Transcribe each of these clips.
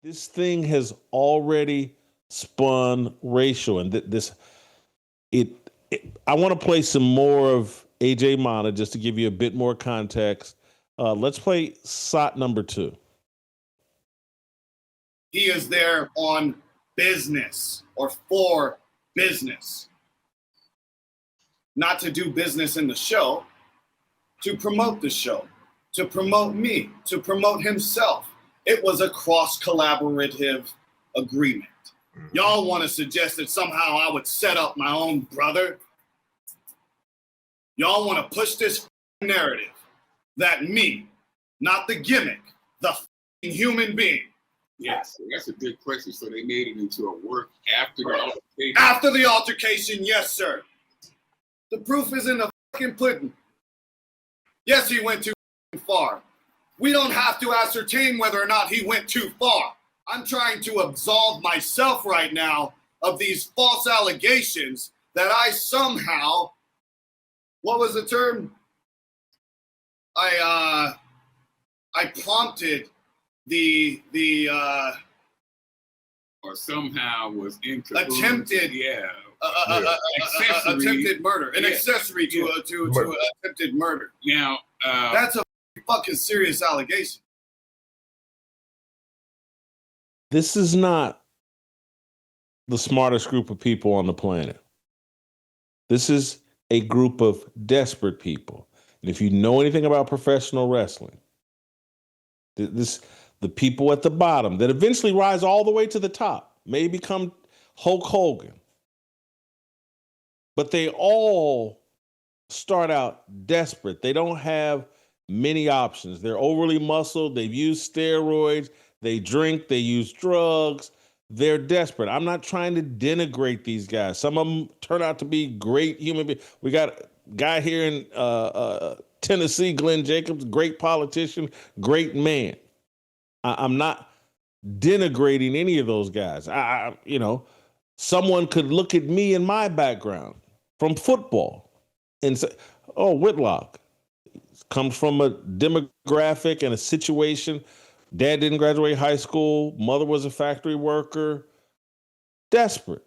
This thing has already spun racial, and it, I want to play some more of AJ Mana just to give you a bit more context. Let's play SOT number 2. He is there on business or for business, not to do business in the show, to promote the show, to promote me, to promote himself. It was a cross-collaborative agreement. Y'all want to suggest that somehow I would set up my own brother? Y'all want to push this narrative that me, not the gimmick, the human being. Yes, that's a good question. So they made it into a work after the altercation? After the altercation, yes, sir. The proof is in the fucking pudding. Yes, he went too far. We don't have to ascertain whether or not he went too far. I'm trying to absolve myself right now of these false allegations that I somehow, what was the term? I prompted the or somehow was into attempted, attempted murder, an accessory to attempted murder. Now that's a fucking serious allegation. This is not the smartest group of people on the planet. This is a group of desperate people. And if you know anything about professional wrestling, the people at the bottom that eventually rise all the way to the top may become Hulk Hogan. But they all start out desperate. They don't have many options. They're overly muscled. They've used steroids. They drink. They use drugs. They're desperate. I'm not trying to denigrate these guys. Some of them turn out to be great human beings. We got a guy here in Tennessee, Glenn Jacobs, great politician, great man. I'm not denigrating any of those guys. Someone could look at me and my background from football and say, oh, Whitlock comes from a demographic and a situation. Dad didn't graduate high school. Mother was a factory worker. Desperate.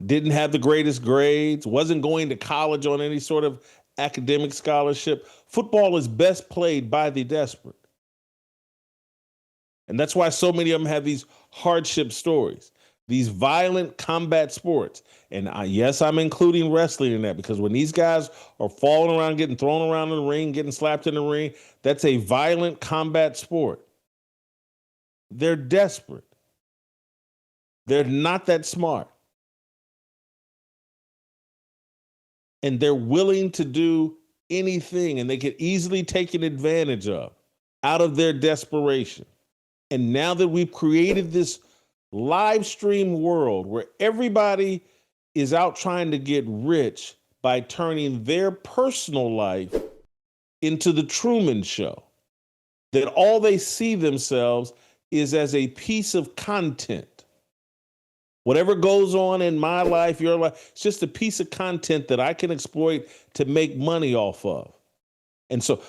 Didn't have the greatest grades. Wasn't going to college on any sort of academic scholarship. Football is best played by the desperate. And that's why so many of them have these hardship stories, these violent combat sports. And yes, I'm including wrestling in that, because when these guys are falling around, getting thrown around in the ring, getting slapped in the ring, that's a violent combat sport. They're desperate. They're not that smart. And they're willing to do anything, and they get easily taken advantage of out of their desperation. And now that we've created this live stream world where everybody is out trying to get rich by turning their personal life into the Truman Show, that all they see themselves is as a piece of content. Whatever goes on in my life, your life, it's just a piece of content that I can exploit to make money off of. And so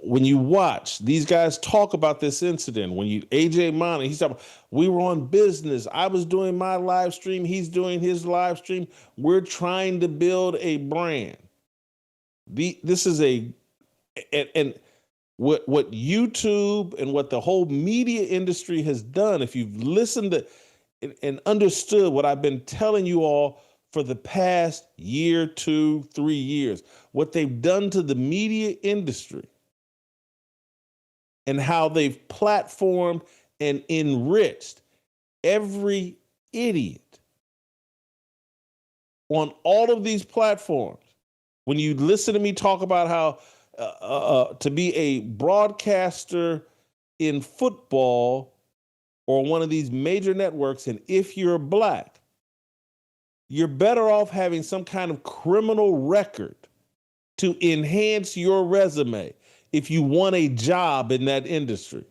when you watch these guys talk about this incident, AJ Mana, he's talking, we were on business. I was doing my live stream. He's doing his live stream. We're trying to build a brand. This is and what YouTube and what the whole media industry has done, if you've listened to and understood what I've been telling you all for the past year, 2, 3 years, what they've done to the media industry and how they've platformed and enriched every idiot on all of these platforms. When you listen to me talk about how to be a broadcaster in football or one of these major networks, and if you're black, you're better off having some kind of criminal record to enhance your resume if you want a job in that industry.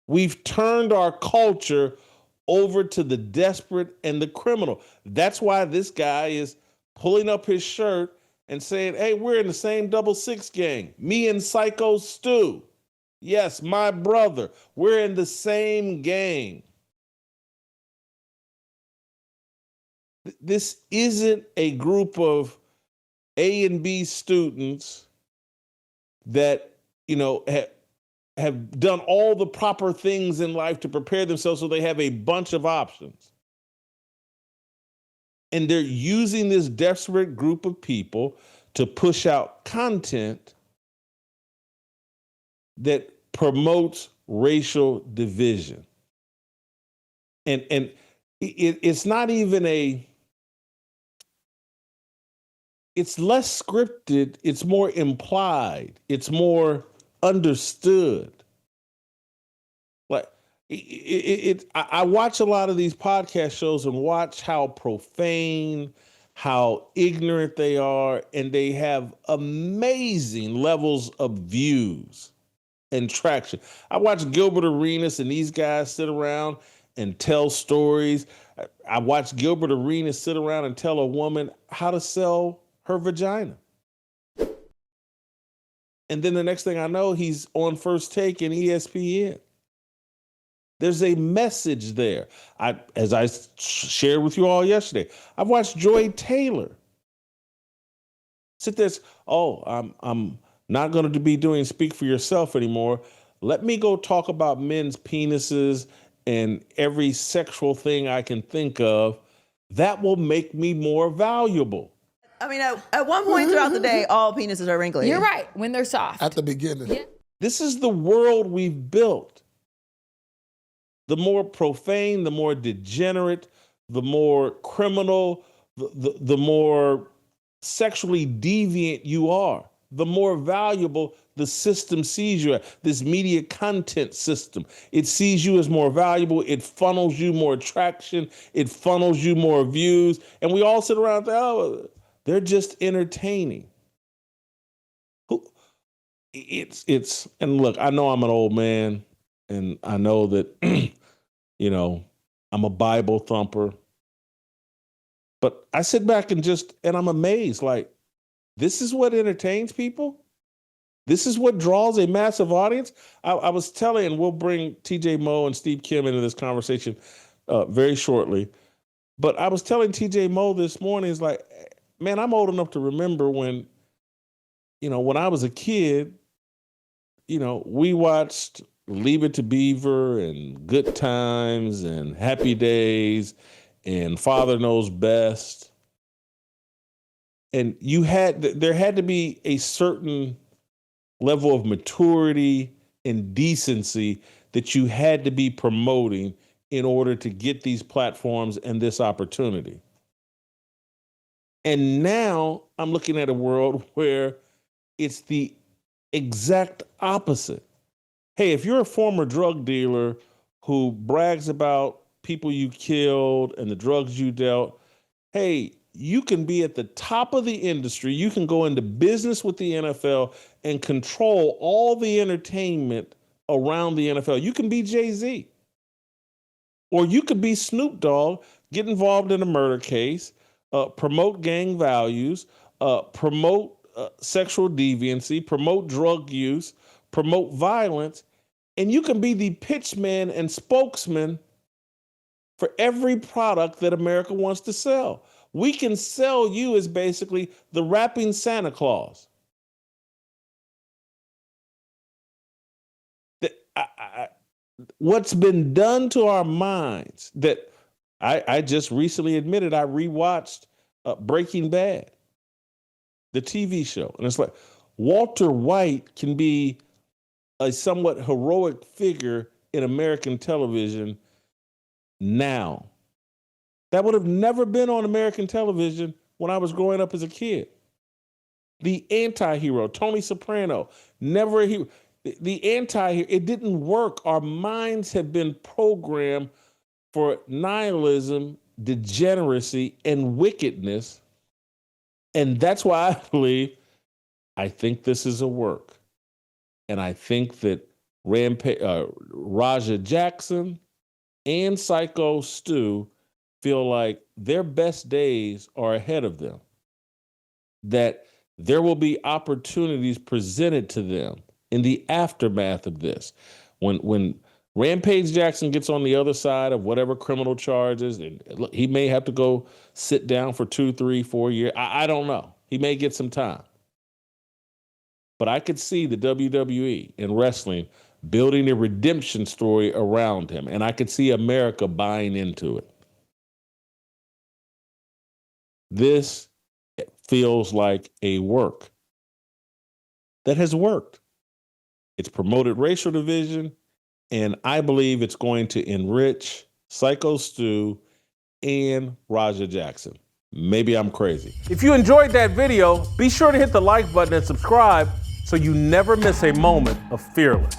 We've turned our culture over to the desperate and the criminal. That's why this guy is pulling up his shirt and saying, hey, we're in the same 666 gang, me and Syko Stu. Yes, my brother. We're in the same gang. This isn't a group of A and B students that, have done all the proper things in life to prepare themselves so they have a bunch of options. And they're using this desperate group of people to push out content that promotes racial division. And it's not even it's less scripted, it's more implied, it's more understood. Like I watch a lot of these podcast shows and watch how profane, how ignorant they are, and they have amazing levels of views and traction. I watch Gilbert Arenas and these guys sit around and tell stories. I watched Gilbert Arenas sit around and tell a woman how to sell her vagina. And then the next thing I know, he's on First Take and ESPN. There's a message there. As I shared with you all yesterday, I've watched Joy Taylor sit there. I'm not going to be doing Speak for Yourself anymore. Let me go talk about men's penises and every sexual thing I can think of. That will make me more valuable. I mean, at one point throughout the day, all penises are wrinkly. You're right, when they're soft. At the beginning. Yeah. This is the world we've built. The more profane, the more degenerate, the more criminal, the more sexually deviant you are, the more valuable the system sees you as. This media content system, it sees you as more valuable. It funnels you more traction. It funnels you more views. And we all sit around and think, they're just entertaining. And look, I know I'm an old man, and I know that, I'm a Bible thumper. But I sit back and I'm amazed, like, this is what entertains people? This is what draws a massive audience? I was telling, and we'll bring TJ Moe and Steve Kim into this conversation very shortly, but I was telling TJ Moe this morning, it's like, man, I'm old enough to remember when I was a kid, we watched Leave It to Beaver and Good Times and Happy Days and Father Knows Best. And there had to be a certain level of maturity and decency that you had to be promoting in order to get these platforms and this opportunity. And now I'm looking at a world where it's the exact opposite. Hey, if you're a former drug dealer who brags about people you killed and the drugs you dealt, hey, you can be at the top of the industry. You can go into business with the NFL and control all the entertainment around the NFL. You can be Jay-Z. Or you could be Snoop Dogg, get involved in a murder case, promote gang values, promote sexual deviancy, promote drug use, promote violence, and you can be the pitchman and spokesman for every product that America wants to sell. We can sell you as basically the rapping Santa Claus. What's been done to our minds that I just recently admitted I rewatched Breaking Bad, the TV show. And it's like Walter White can be a somewhat heroic figure in American television now. That would have never been on American television when I was growing up as a kid. The anti-hero, Tony Soprano, never a hero. The anti-hero, it didn't work. Our minds have been programmed for nihilism, degeneracy, and wickedness. And that's why I think this is a work. And I think that Raja Jackson and Syko Stu feel like their best days are ahead of them, that there will be opportunities presented to them in the aftermath of this. When Rampage Jackson gets on the other side of whatever criminal charges, and look, he may have to go sit down for 2, 3, 4 years. I don't know. He may get some time. But I could see the WWE and wrestling building a redemption story around him, and I could see America buying into it. This feels like a work that has worked. It's promoted racial division, and I believe it's going to enrich Syko Stu and Raja Jackson. Maybe I'm crazy. If you enjoyed that video, be sure to hit the like button and subscribe so you never miss a moment of Fearless.